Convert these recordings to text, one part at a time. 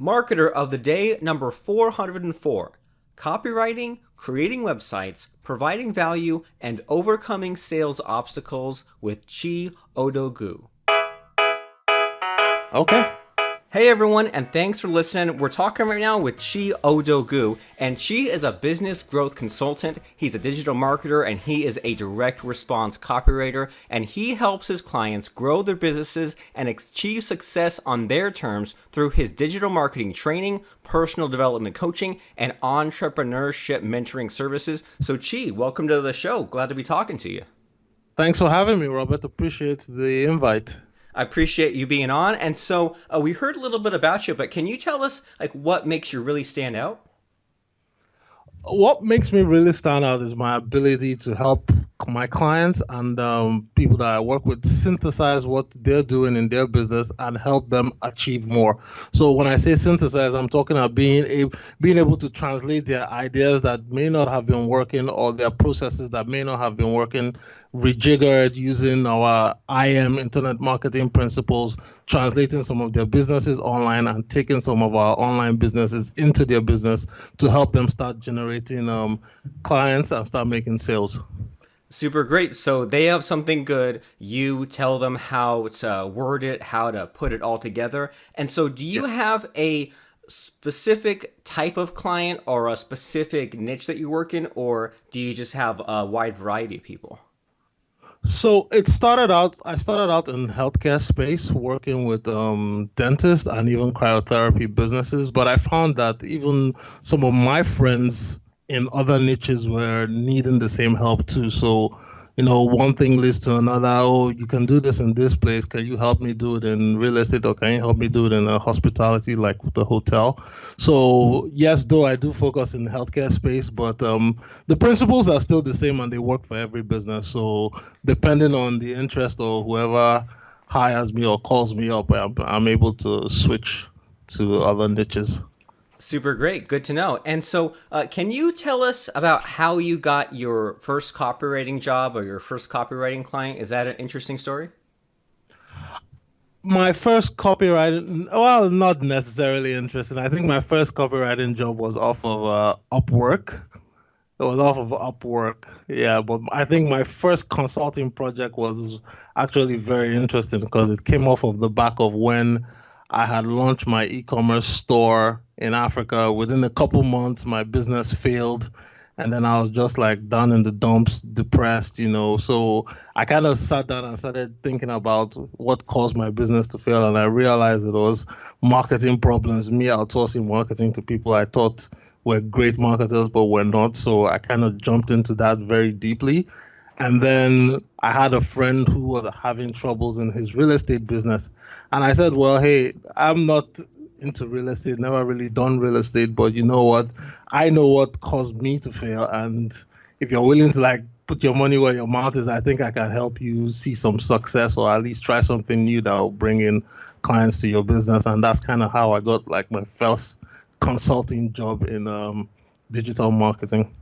Marketer of the Day number 404. Copywriting, creating websites, providing value, and overcoming sales obstacles with Odogwu. Okay. Hey everyone, and thanks for listening. We're talking right now with Odogwu, and Chi is a business growth consultant. He's a digital marketer, and he is a direct response copywriter, and he helps his clients grow their businesses and achieve success on their terms through his digital marketing training, personal development coaching, and entrepreneurship mentoring services. So Chi, welcome to the show. Glad to be talking to you. Thanks for having me, Robert. Appreciate the invite. I appreciate you being on. And so we heard a little bit about you, but can you tell us what makes you really stand out? What makes me really stand out is my ability to help my clients and people that I work with synthesize what they're doing in their business and help them achieve more. So when I say synthesize, I'm talking about being able to translate their ideas that may not have been working or their processes that may not have been working, rejigger it using our IM internet marketing principles, translating some of their businesses online and taking some of our online businesses into their business to help them start generating clients and start making sales. Super great. So they have something good. You tell them how to word it, how to put it all together. And so do you have a specific type of client or a specific niche that you work in, or do you just have a wide variety of people? So I started out in healthcare space working with dentists and even cryotherapy businesses, but I found that even some of my friends in other niches were needing the same help too. So, one thing leads to another. Oh, you can do this in this place. Can you help me do it in real estate, or can you help me do it in a hospitality like with the hotel? So yes, though I do focus in the healthcare space, but the principles are still the same and they work for every business. So depending on the interest or whoever hires me or calls me up, I'm able to switch to other niches. Super great. Good to know. And so can you tell us about how you got your first copywriting job or your first copywriting client? Is that an interesting story? My first copywriting, well, not necessarily interesting. I think my first copywriting job was off of Upwork. It was off of Upwork, yeah. But I think my first consulting project was actually very interesting because it came off of the back of when I had launched my e-commerce store in Africa. Within a couple months, my business failed. And then I was just like down in the dumps, depressed. So I kind of sat down and started thinking about what caused my business to fail. And I realized it was marketing problems, me outsourcing marketing to people I thought were great marketers, but were not. So I kind of jumped into that very deeply. And then I had a friend who was having troubles in his real estate business. And I said, well, hey, I'm not into real estate, never really done real estate, but you know what? I know what caused me to fail. And if you're willing to put your money where your mouth is, I think I can help you see some success or at least try something new that will bring in clients to your business. And that's kind of how I got my first consulting job in digital marketing.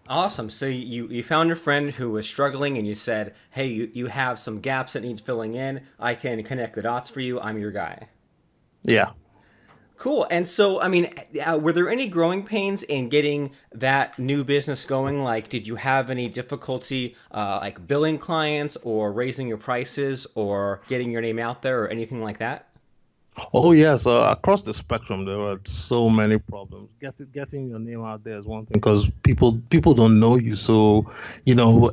Awesome. So you found your friend who was struggling and you said, hey, you have some gaps that need filling in. I can connect the dots for you. I'm your guy. Yeah. Cool. And so, were there any growing pains in getting that new business going? Did you have any difficulty billing clients or raising your prices or getting your name out there or anything like that? Oh yes, across the spectrum there were so many problems. Getting your name out there is one thing because people don't know you. So,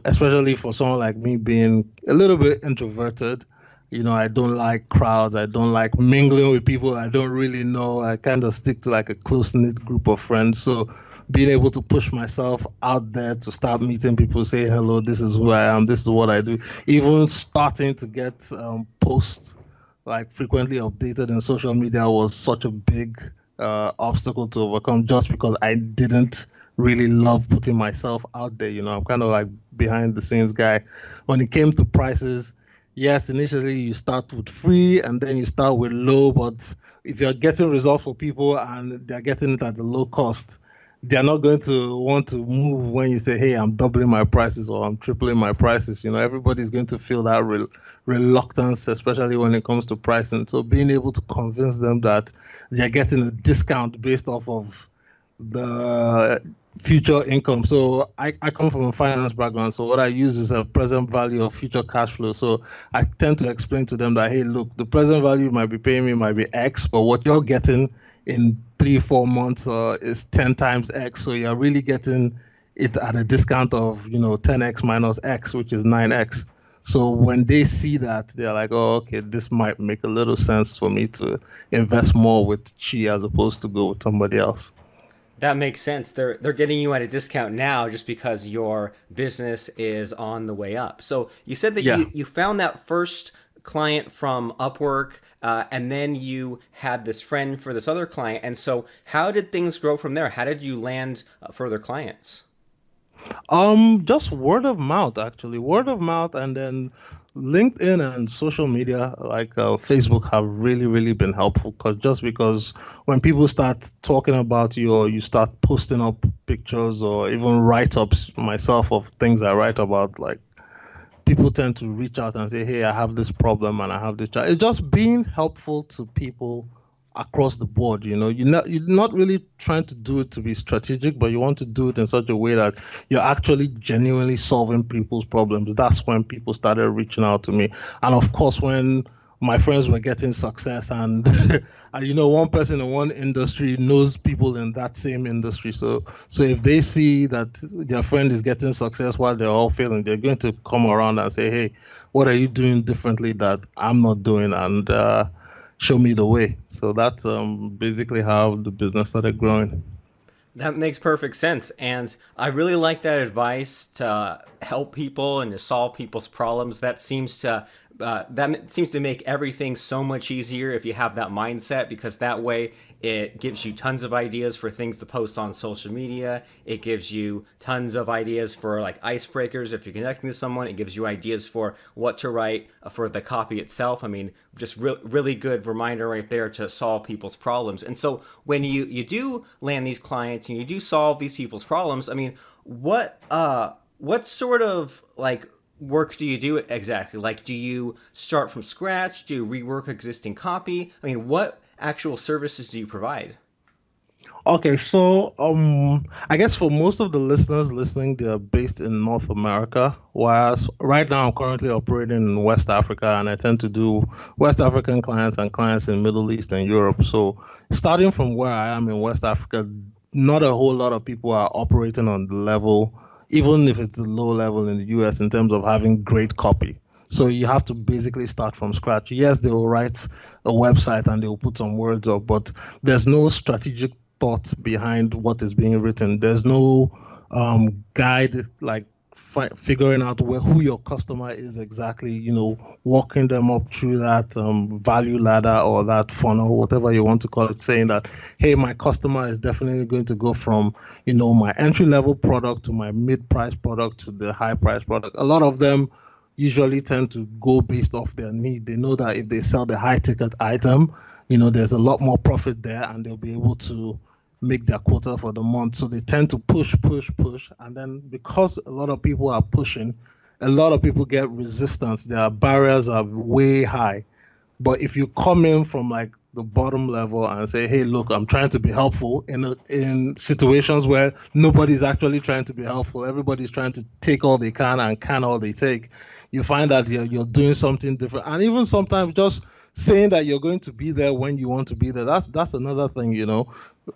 especially for someone like me being a little bit introverted, I don't like crowds. I don't like mingling with people I don't really know. I kind of stick to a close-knit group of friends. So being able to push myself out there to start meeting people, say hello, this is who I am, this is what I do. Even starting to get posts frequently updated in social media was such a big obstacle to overcome just because I didn't really love putting myself out there. I'm kind of behind the scenes guy. When it came to prices, yes, initially you start with free and then you start with low, but if you're getting results for people and they're getting it at the low cost, they're not going to want to move when you say, hey, I'm doubling my prices or I'm tripling my prices. Everybody's going to feel that reluctance, especially when it comes to pricing. So being able to convince them that they're getting a discount based off of the future income. So I come from a finance background. So what I use is a present value of future cash flow. So I tend to explain to them that, hey, look, the present value you might be paying me might be X, but what you're getting in 3-4 months is 10 times X. So you're really getting it at a discount of 10X minus X, which is 9X. So when they see that, they're like, oh, okay, this might make a little sense for me to invest more with Chi as opposed to go with somebody else. That makes sense. They're getting you at a discount now just because your business is on the way up. So you said that Yeah. you found that first client from Upwork, and then you had this friend for this other client. And so how did things grow from there? How did you land further clients? Just word of mouth, actually. Word of mouth, and then LinkedIn and social media like Facebook have really, really been helpful because when people start talking about you or you start posting up pictures or even write-ups myself of things I write about, like people tend to reach out and say, hey, I have this problem and I have this challenge. It's just being helpful to people across the board. You're not really trying to do it to be strategic, but you want to do it in such a way that you're actually genuinely solving people's problems. That's when people started reaching out to me. And of course, when my friends were getting success and, and one person in one industry knows people in that same industry. So if they see that their friend is getting success while they're all failing, they're going to come around and say, hey, what are you doing differently that I'm not doing? And show me the way. So that's basically how the business started growing. That makes perfect sense. And I really like that advice to help people and to solve people's problems. That seems to make everything so much easier if you have that mindset, because that way it gives you tons of ideas for things to post on social media. It gives you tons of ideas for like icebreakers if you're connecting to someone. It gives you ideas for what to write for the copy itself. I mean, just really good reminder right there to solve people's problems. And so when you do land these clients and you do solve these people's problems, I mean, what sort of like work do you do exactly? Like, do you start from scratch? Do you rework existing copy? I mean, what actual services do you provide? Okay, so I guess for most of the listeners listening, they're based in North America, whereas right now I'm currently operating in West Africa, and I tend to do West African clients and clients in Middle East and Europe. So starting from where I am in West Africa, not a whole lot of people are operating on the level, even if it's a low level in the US in terms of having great copy. So you have to basically start from scratch. Yes, they will write a website and they will put some words up, but there's no strategic thought behind what is being written. There's no guide like figuring out who your customer is exactly, walking them up through that value ladder or that funnel, whatever you want to call it, saying that, hey, my customer is definitely going to go from, my entry level product to my mid price product to the high price product. A lot of them usually tend to go based off their need. They know that if they sell the high ticket item, there's a lot more profit there and they'll be able to make their quota for the month. So they tend to push. And then because a lot of people are pushing, a lot of people get resistance. Their barriers are way high. But if you come in from like the bottom level and say, hey, look, I'm trying to be helpful in situations where nobody's actually trying to be helpful, everybody's trying to take all they can and can all they take, you find that you're doing something different. And even sometimes just saying that you're going to be there when you want to be there, that's another thing.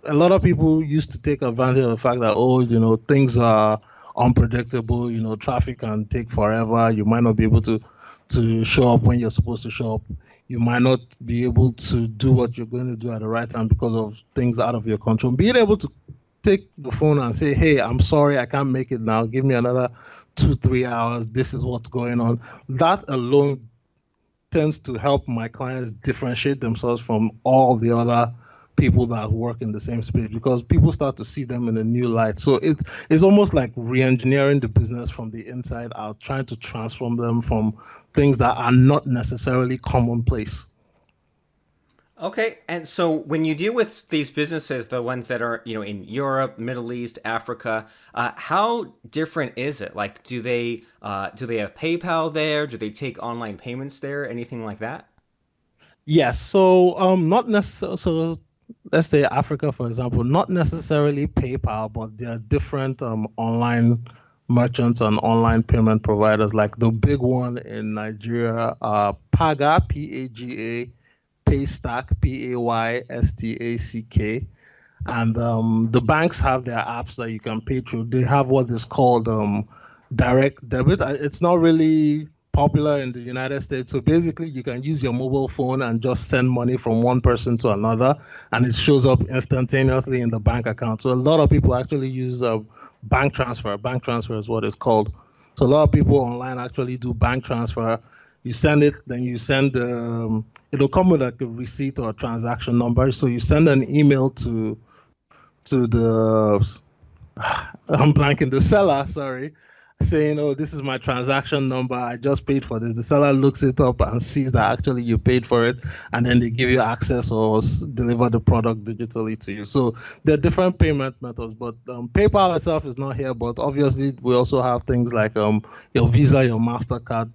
A lot of people used to take advantage of the fact that, things are unpredictable, traffic can take forever, you might not be able to show up when you're supposed to show up. You might not be able to do what you're going to do at the right time because of things out of your control. Being able to take the phone and say, hey, I'm sorry, I can't make it now. Give me another 2-3 hours. This is what's going on. That alone tends to help my clients differentiate themselves from all the other people that work in the same space, because people start to see them in a new light. So it's almost like re-engineering the business from the inside out, trying to transform them from things that are not necessarily commonplace. Okay, and so when you deal with these businesses, the ones that are, in Europe, Middle East, Africa, how different is it? Like, do they have PayPal there? Do they take online payments there? Anything like that? Yes, so not necessarily. So let's say Africa, for example, not necessarily PayPal, but there are different online merchants and online payment providers. Like the big one in Nigeria, Paga, Paga, Paystack, Paystack, and the banks have their apps that you can pay through. They have what is called direct debit. It's not really popular in the United States. So basically, you can use your mobile phone and just send money from one person to another, and it shows up instantaneously in the bank account. So a lot of people actually use bank transfer. Bank transfer is what it's called. So a lot of people online actually do bank transfer. You send it, then you send it'll come with like a receipt or a transaction number. So you send an email to the I'm blanking the seller, sorry, saying, "Oh, this is my transaction number. I just paid for this." The seller looks it up and sees that actually you paid for it, and then they give you access or deliver the product digitally to you. So there are different payment methods, but PayPal itself is not here. But obviously, we also have things like your Visa, your Mastercard.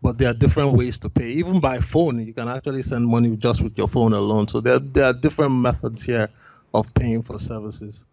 But there are different ways to pay. Even by phone, you can actually send money just with your phone alone. So there are different methods here of paying for services.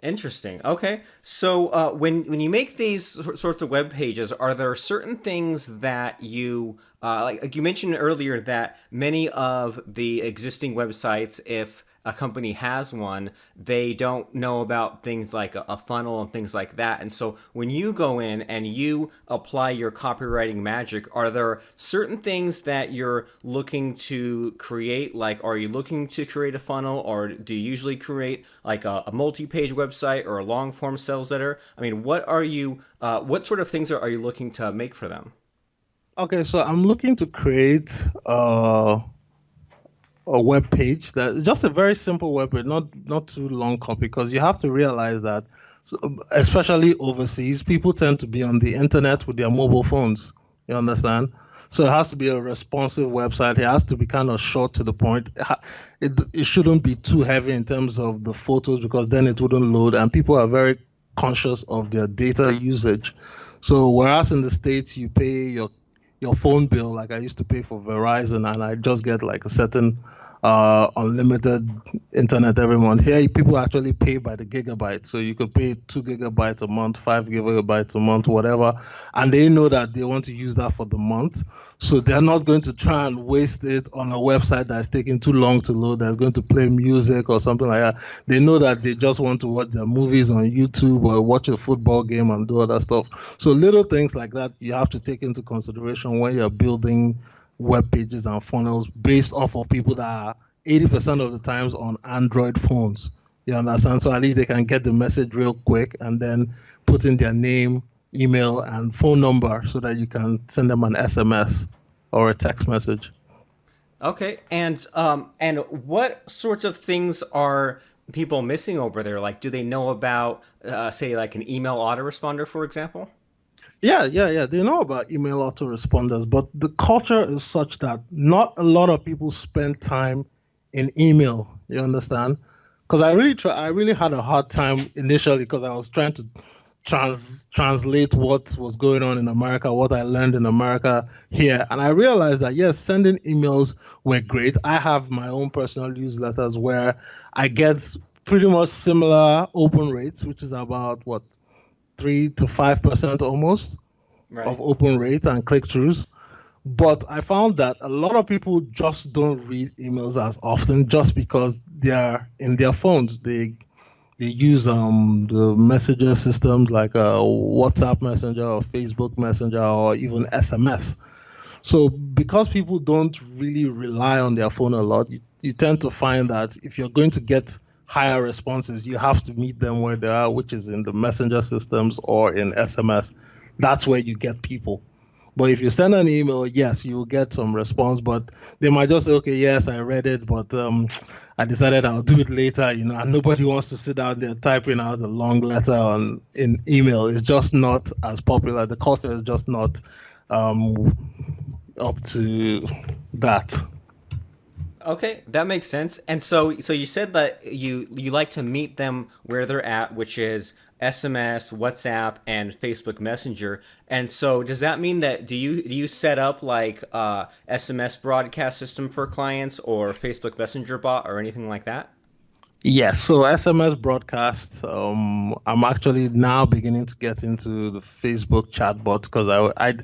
Interesting. Okay. So when you make these sorts of web pages, are there certain things that you like you mentioned earlier that many of the existing websites, if a company has one, they don't know about things like a funnel and things like that. And so when you go in and you apply your copywriting magic, are there certain things that you're looking to create? Like, are you looking to create a funnel, or do you usually create like a multi-page website or a long form sales letter? I mean, what sort of things are you looking to make for them? Okay, so I'm looking to create a web page that just a very simple web page, not too long copy, because you have to realize that, so, especially overseas, people tend to be on the internet with their mobile phones. You understand? So it has to be a responsive website. It has to be kind of short to the point. It shouldn't be too heavy in terms of the photos, because then it wouldn't load, and people are very conscious of their data usage. So whereas in the States you pay your phone bill, like I used to pay for Verizon, and I just get like a certain unlimited internet every month. Here, people actually pay by the gigabyte. So you could pay 2 gigabytes a month, 5 gigabytes a month, whatever. And they know that they want to use that for the month. So they're not going to try and waste it on a website that's taking too long to load, that's going to play music or something like that. They know that they just want to watch their movies on YouTube or watch a football game and do other stuff. So little things like that you have to take into consideration when you're building web pages and funnels based off of people that are 80% of the times on Android phones. You understand? So at least they can get the message real quick and then put in their name, email, and phone number so that you can send them an SMS or a text message. Okay, and what sorts of things are people missing over there? Like, do they know about, say, like an email autoresponder, for example? Yeah. They know about email autoresponders, but the culture is such that not a lot of people spend time in email. You understand? Because I really had a hard time initially because I was trying to translate what was going on in America, what I learned in America here, and I realized that yes, sending emails were great. I have my own personal newsletters where I get pretty much similar open rates, which is about what 3 to 5% almost of Right. open rates and click-throughs. But I found that a lot of people just don't read emails as often just because they are in their phones. They use the messenger systems like WhatsApp Messenger or Facebook Messenger or even SMS. So because people don't really rely on their phone a lot, you tend to find that if you're going to get higher responses, you have to meet them where they are, which is in the messenger systems or in SMS. That's where you get people. But if you send an email, yes, you'll get some response, but they might just say, okay, yes, I read it, but I decided I'll do it later, and nobody wants to sit down there typing out a long letter in email. It's just not as popular. The culture is just not um, up to that. Okay, that makes sense. And so you said that you like to meet them where they're at, which is SMS, WhatsApp, and Facebook Messenger. And so does that mean that do you set up like SMS broadcast system for clients or Facebook Messenger bot or anything like that? Yes, so SMS broadcast. I'm actually now beginning to get into the Facebook chatbot because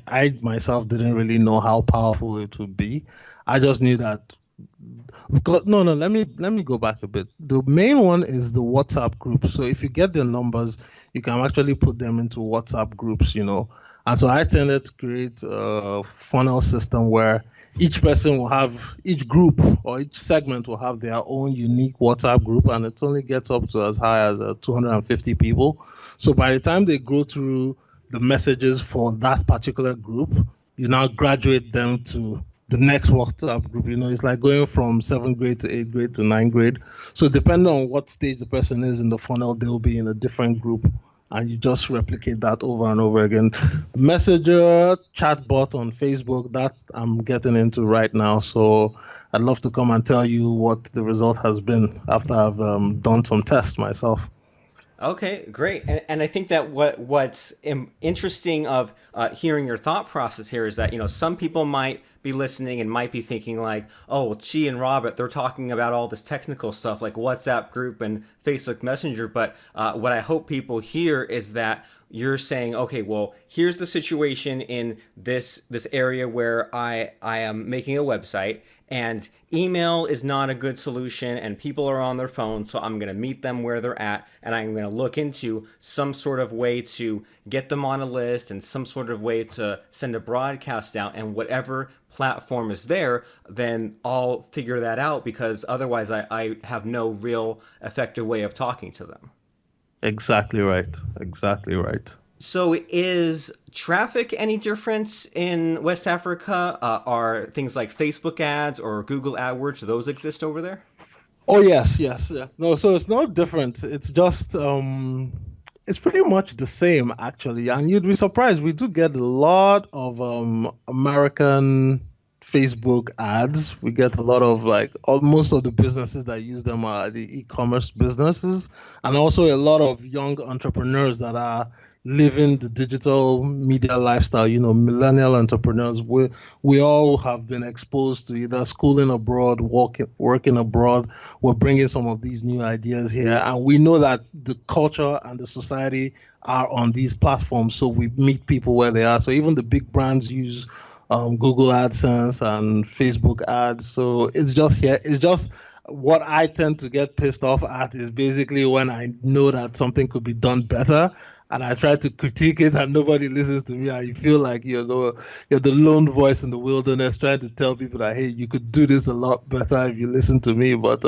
I myself didn't really know how powerful it would be. I just knew that. Because, no, no, let me go back a bit. The main one is the WhatsApp group. So if you get their numbers, you can actually put them into WhatsApp groups. And so I tended to create a funnel system where each group or each segment will have their own unique WhatsApp group, and it only gets up to as high as 250 people. So by the time they go through the messages for that particular group, you now graduate them to the next WhatsApp group. It's like going from seventh grade to eighth grade to ninth grade. So depending on what stage the person is in the funnel, they'll be in a different group. And you just replicate that over and over again. Messenger, chatbot on Facebook, that I'm getting into right now. So I'd love to come and tell you what the result has been after I've done some tests myself. Okay, great. And I think that what's interesting of hearing your thought process here is that, some people might be listening and might be thinking like, oh, well, Chi and Robert, they're talking about all this technical stuff like WhatsApp group and Facebook Messenger. But what I hope people hear is that you're saying, okay, well, here's the situation in this area where I am making a website, and email is not a good solution and people are on their phones, so I'm going to meet them where they're at, and I'm going to look into some sort of way to get them on a list and some sort of way to send a broadcast out, and whatever platform is there, then I'll figure that out, because otherwise I have no real effective way of talking to them. Exactly right. Exactly right. So is traffic any different in West Africa? Are things like Facebook ads or Google AdWords, do those exist over there? Oh yes, yes, yes. No, so it's not different. It's just it's pretty much the same actually. And you'd be surprised. We do get a lot of American Facebook ads. We get a lot of like most of the businesses that use them are the e-commerce businesses, and also a lot of young entrepreneurs that are living the digital media lifestyle. Millennial entrepreneurs. We all have been exposed to either schooling abroad, working abroad. We're bringing some of these new ideas here, and we know that the culture and the society are on these platforms. So we meet people where they are. So even the big brands use Google AdSense and Facebook ads. So it's just here. It's just what I tend to get pissed off at is basically when I know that something could be done better, and I try to critique it and nobody listens to me, and you feel like you're the lone voice in the wilderness trying to tell people that, hey, you could do this a lot better if you listen to me. But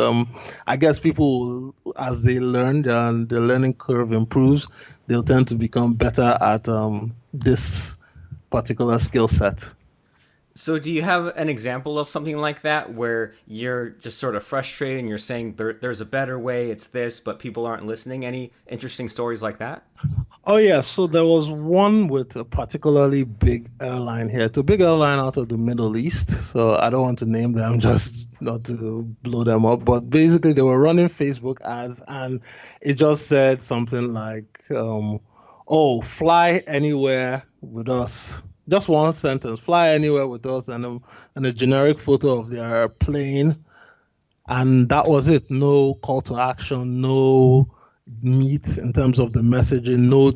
I guess people, as they learn and the learning curve improves, they'll tend to become better at this particular skill set. So do you have an example of something like that where you're just sort of frustrated and you're saying there's a better way, it's this, but people aren't listening? Any interesting stories like that? Oh yeah, so there was one with a particularly big airline here. It's a big airline out of the Middle East. So I don't want to name them just not to blow them up. But basically they were running Facebook ads, and it just said something like, oh, fly anywhere with us. Just one sentence, fly anywhere with us, and a generic photo of their plane, and that was it. No call to action, no meat in terms of the messaging, no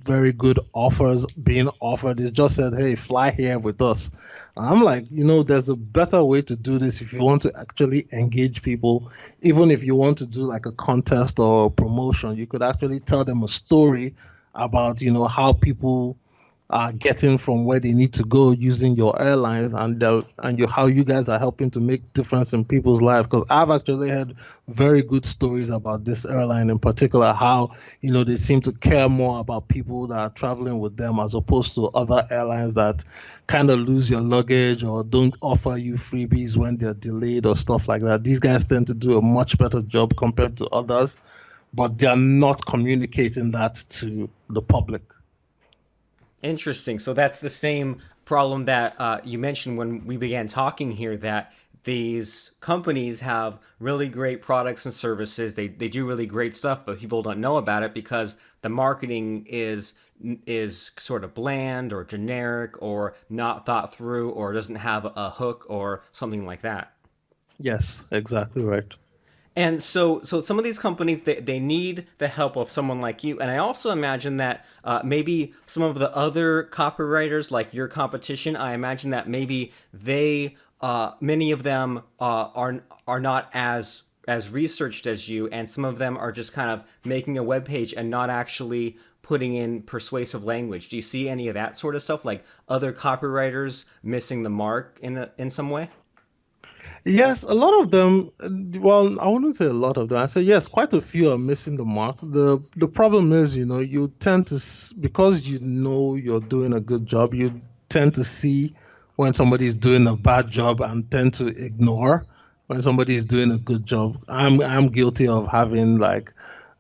very good offers being offered. It just said, hey, fly here with us. And I'm like, there's a better way to do this if you want to actually engage people. Even if you want to do like a contest or promotion, you could actually tell them a story about, how people are getting from where they need to go using your airlines, and how you guys are helping to make difference in people's lives. Because I've actually heard very good stories about this airline in particular, how they seem to care more about people that are traveling with them as opposed to other airlines that kind of lose your luggage or don't offer you freebies when they're delayed or stuff like that. These guys tend to do a much better job compared to others, but they're not communicating that to the public. Interesting. So that's the same problem that you mentioned when we began talking here, that these companies have really great products and services. They do really great stuff, but people don't know about it because the marketing is sort of bland or generic or not thought through or doesn't have a hook or something like that. Yes, exactly right. And so some of these companies they need the help of someone like you. And I also imagine that maybe some of the other copywriters, like your competition, I imagine that maybe they many of them are not as researched as you, and some of them are just kind of making a web page and not actually putting in persuasive language. Do you see any of that sort of stuff, like other copywriters missing the mark in some way? Yes, a lot of them, well, I wouldn't say a lot of them. I say yes, quite a few are missing the mark. The problem is, you tend to because you know you're doing a good job, you tend to see when somebody's doing a bad job and tend to ignore when somebody is doing a good job. I'm guilty of having like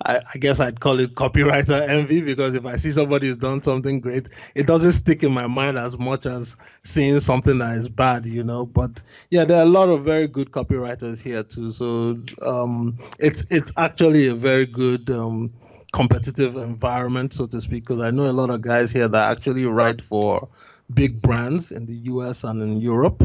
I guess I'd call it copywriter envy because if I see somebody who's done something great, it doesn't stick in my mind as much as seeing something that is bad. But yeah, there are a lot of very good copywriters here too. So it's actually a very good competitive environment, so to speak, because I know a lot of guys here that actually write for big brands in the US and in Europe.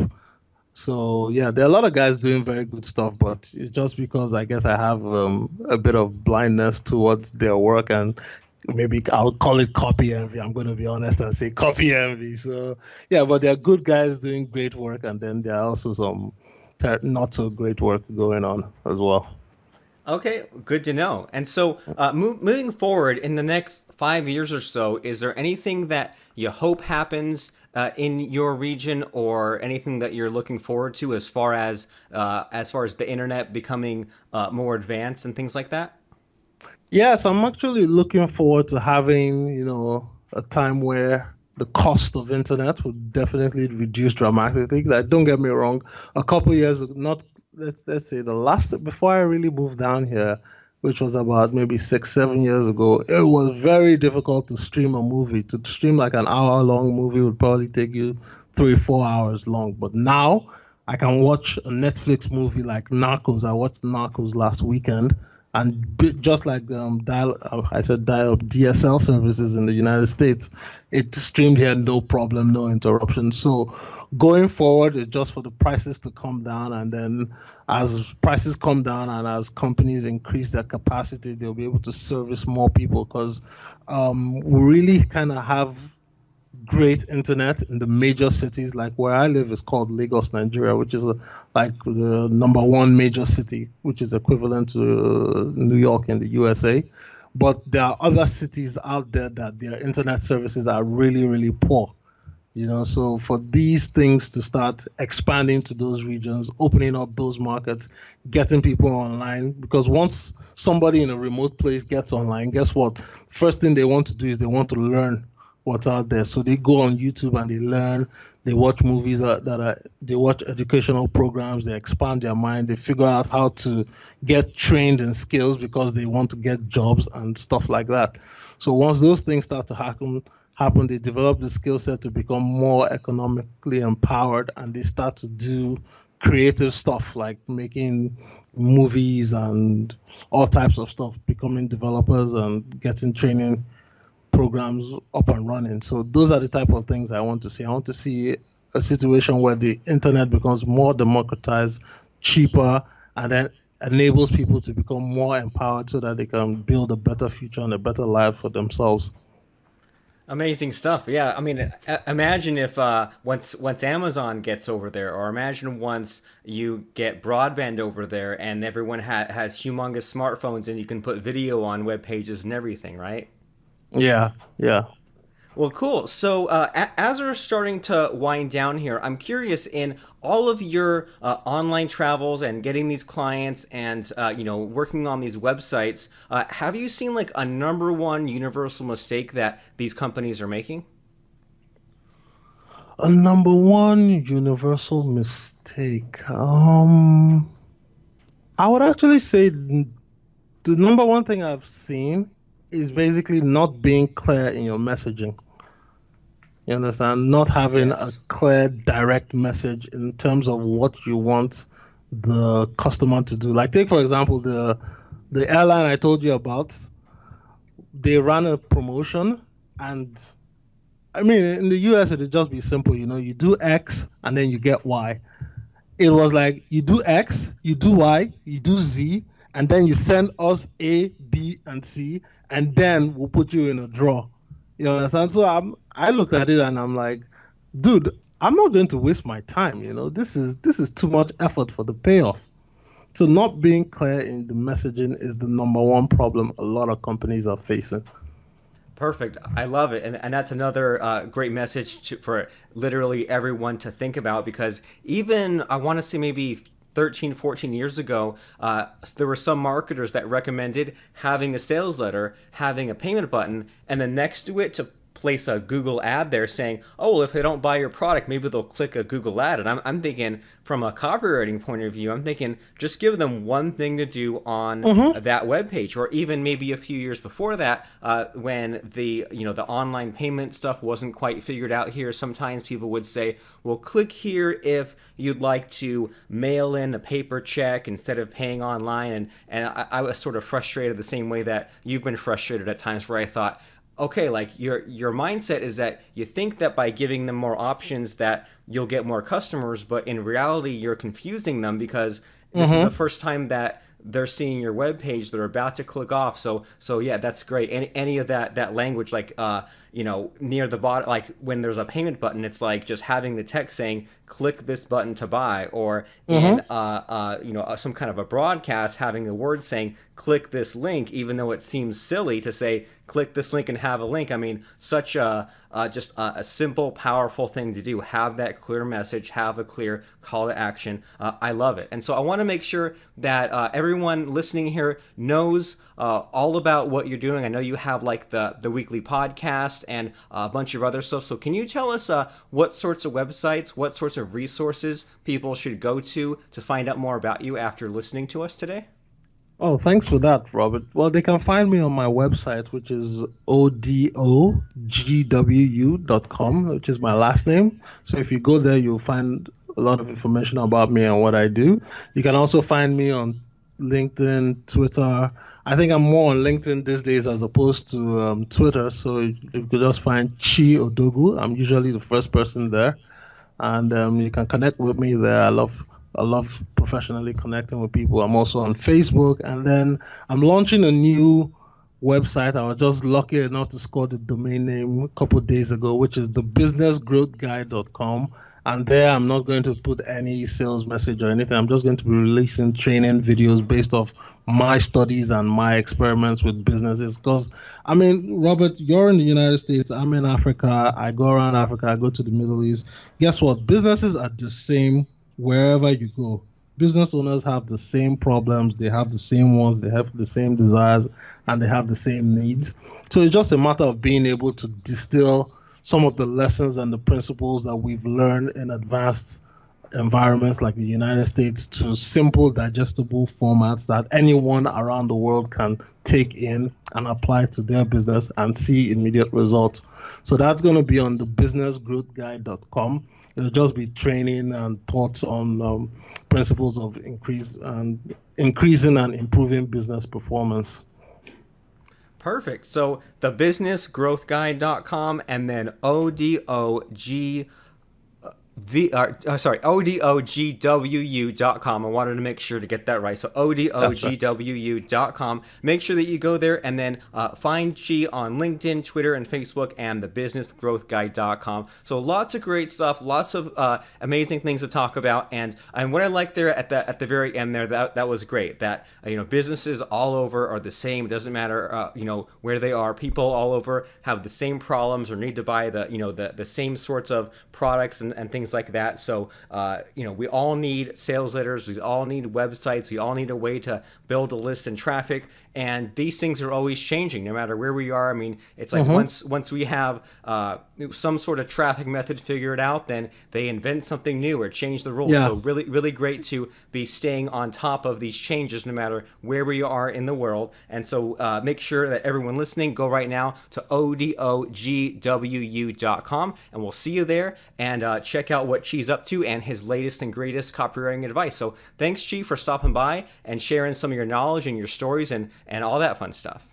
So yeah, there are a lot of guys doing very good stuff, but it's just because I guess I have a bit of blindness towards their work, and maybe I'll call it copy envy. I'm going to be honest and say copy envy. So yeah, but there are good guys doing great work, and then there are also some not so great work going on as well. Okay, good to know. And so, moving forward in the next 5 years or so, is there anything that you hope happens in your region, or anything that you're looking forward to as far as the internet becoming more advanced and things like that? Yes, I'm actually looking forward to having, a time where the cost of internet would definitely reduce dramatically. Like, don't get me wrong, a couple years, not let's say the last before I really moved down here, which was about maybe 6, 7 years ago, it was very difficult to stream a movie. To stream like an hour-long movie would probably take you 3, 4 hours long. But now I can watch a Netflix movie like Narcos. I watched Narcos last weekend, and just like I said dial-up DSL services in the United States, it streamed here no problem, no interruption. So going forward, it's just for the prices to come down, and then as prices come down and as companies increase their capacity, they'll be able to service more people because we really kind of have great internet in the major cities. Like where I live is called Lagos, Nigeria, which is like the number one major city, which is equivalent to New York in the USA. But there are other cities out there that their internet services are really, really poor. So for these things to start expanding to those regions, opening up those markets, getting people online, because once somebody in a remote place gets online, guess what? First thing they want to do is they want to learn what's out there. So they go on YouTube and they learn, they watch movies they watch educational programs, they expand their mind, they figure out how to get trained in skills because they want to get jobs and stuff like that. So once those things start to happen, they develop the skill set to become more economically empowered, and they start to do creative stuff like making movies and all types of stuff, becoming developers and getting training programs up and running. So those are the type of things I want to see. I want to see a situation where the internet becomes more democratized, cheaper, and then enables people to become more empowered so that they can build a better future and a better life for themselves. Amazing stuff. Yeah, I mean, imagine if once Amazon gets over there, or imagine once you get broadband over there, and everyone has humongous smartphones, and you can put video on web pages and everything, right? Yeah, yeah. Well, cool. So, as we're starting to wind down here, I'm curious, in all of your online travels and getting these clients and working on these websites, have you seen like a number one universal mistake that these companies are making? A number one universal mistake. I would actually say the number one thing I've seen is basically not being clear in your messaging. You understand? Not having a Yes. clear, direct message in terms of what you want the customer to do. Like take for example the airline I told you about. They ran a promotion, and I mean in the US it'd just be simple. You do X and then you get Y. It was like you do X, you do Y, you do Z, and then you send us A, B, and C, and then we'll put you in a draw. You understand? So I looked at it and I'm like, dude, I'm not going to waste my time. This is too much effort for the payoff. So not being clear in the messaging is the number one problem a lot of companies are facing. Perfect. I love it. And that's another great message for literally everyone to think about, because even I want to say maybe 13, 14 years ago, there were some marketers that recommended having a sales letter, having a payment button, and then next to it to place a Google ad there saying, oh, well, if they don't buy your product, maybe they'll click a Google ad. And I'm thinking from a copywriting point of view, I'm thinking just give them one thing to do on Mm-hmm. that web page. Or even maybe a few years before that, when the online payment stuff wasn't quite figured out here, sometimes people would say, well, click here if you'd like to mail in a paper check instead of paying online. And I was sort of frustrated the same way that you've been frustrated at times, where I thought, okay, like your mindset is that you think that by giving them more options that you'll get more customers, but in reality you're confusing them, because this is the Mm-hmm. first time that they're seeing your web page, they're about to click off. So yeah, that's great. Any of that language, like near the bottom, like when there's a payment button, it's like just having the text saying click this button to buy, or in Mm-hmm. some kind of a broadcast having the word saying click this link, even though it seems silly to say click this link and have a link. I mean, such a simple, powerful thing to do. Have that clear message, have a clear call to action. I love it. And so I want to make sure that everyone listening here knows all about what you're doing. I know you have like the weekly podcast and a bunch of other stuff. So can you tell us what sorts of websites, what sorts of resources people should go to find out more about you after listening to us today? Oh, thanks for that, Robert. Well, they can find me on my website, which is odogwu.com, which is my last name. So if you go there, you'll find a lot of information about me and what I do. You can also find me on LinkedIn, Twitter. I think I'm more on LinkedIn these days as opposed to Twitter. So you could just find Chi Odogwu. I'm usually the first person there, and you can connect with me there. I love professionally connecting with people. I'm also on Facebook, and then I'm launching a new website. I was just lucky enough to score the domain name a couple of days ago, which is thebusinessgrowthguy.com. And there, I'm not going to put any sales message or anything. I'm just going to be releasing training videos based off my studies and my experiments with businesses. Because, I mean, Robert, you're in the United States. I'm in Africa. I go around Africa. I go to the Middle East. Guess what? Businesses are the same wherever you go. Business owners have the same problems, they have the same wants, they have the same desires, and they have the same needs. So it's just a matter of being able to distill some of the lessons and the principles that we've learned in advanced environments like the United States to simple, digestible formats that anyone around the world can take in and apply to their business and see immediate results. So that's going to be on the businessgrowthguide.com. It'll just be training and thoughts on principles of increasing and improving business performance. Perfect. So thebusinessgrowthguide.com, and then odogwu.com. I wanted to make sure to get that right. So That's right. odogwu.com. Make sure that you go there, and then find G on LinkedIn, Twitter, and Facebook, and thebusinessgrowthguide.com. So lots of great stuff, lots of amazing things to talk about. And what I like there at the very end there, that was great. That businesses all over are the same. It doesn't matter where they are. People all over have the same problems or need to buy the same sorts of products and things things like that. So, we all need sales letters. We all need websites. We all need a way to build a list and traffic. And these things are always changing no matter where we are. I mean, it's like once we have some sort of traffic method figured out, then they invent something new or change the rules. Yeah. So really, really great to be staying on top of these changes no matter where we are in the world. And so make sure that everyone listening, go right now to odogwu.com, and we'll see you there, and check out what Chi's up to and his latest and greatest copywriting advice. So thanks, Chi, for stopping by and sharing some of your knowledge and your stories and all that fun stuff.